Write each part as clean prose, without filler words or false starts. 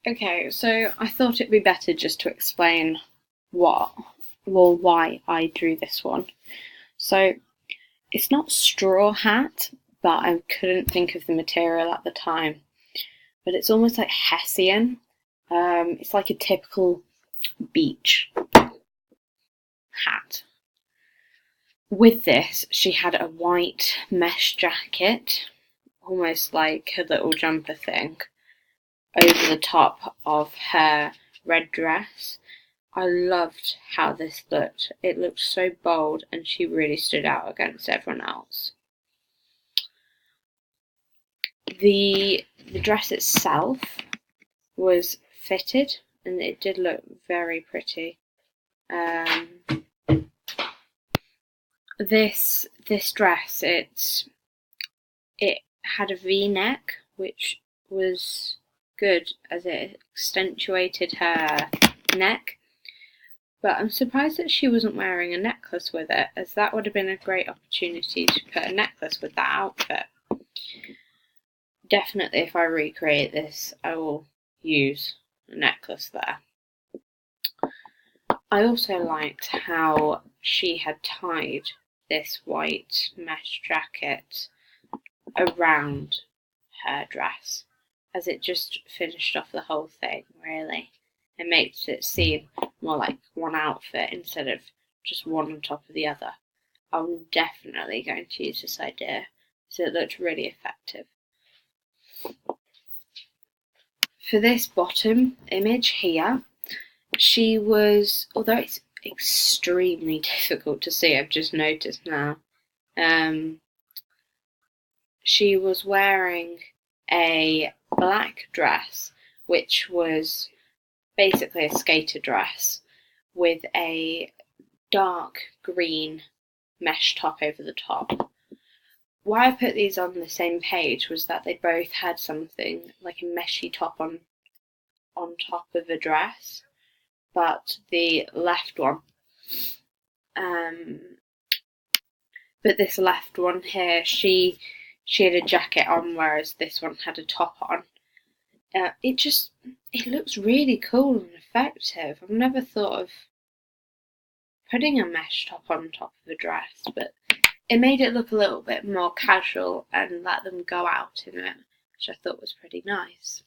Okay, so I thought it'd be better just to explain why I drew this one. So it's not straw hat, but I couldn't think of the material at the time. But it's almost like Hessian. It's like a typical beach hat. With this, she had a white mesh jacket, almost like a little jumper thing, over the top of her red dress. I loved how this looked. It looked so bold and she really stood out against everyone else. The dress itself was fitted and it did look very pretty. This dress it had a V-neck which was good as it accentuated her neck. But I'm surprised that she wasn't wearing a necklace with it, as that would have been a great opportunity to put a necklace with that outfit. Definitely, if I recreate this, I will use a necklace there. I also liked how she had tied this white mesh jacket around her dress, as it just finished off the whole thing, really. It makes it seem more like one outfit instead of just one on top of the other. I'm definitely going to use this idea, so it looked really effective. For this bottom image here, she was, although it's extremely difficult to see, I've just noticed now, she was wearing a black dress, which was basically a skater dress with a dark green mesh top over the top. Why I put these on the same page was that they both had something like a meshy top on top of a dress, but the left one, but this left one here, she had a jacket on, whereas this one had a top on. It looks really cool and effective. I've never thought of putting a mesh top on top of a dress, but it made it look a little bit more casual and let them go out in it, which I thought was pretty nice.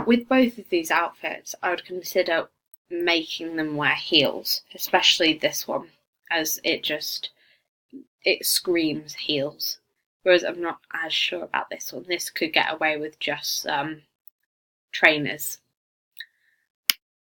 With both of these outfits, I would consider making them wear heels, especially this one, as it screams heels. Whereas I'm not as sure about this one. This could get away with just trainers.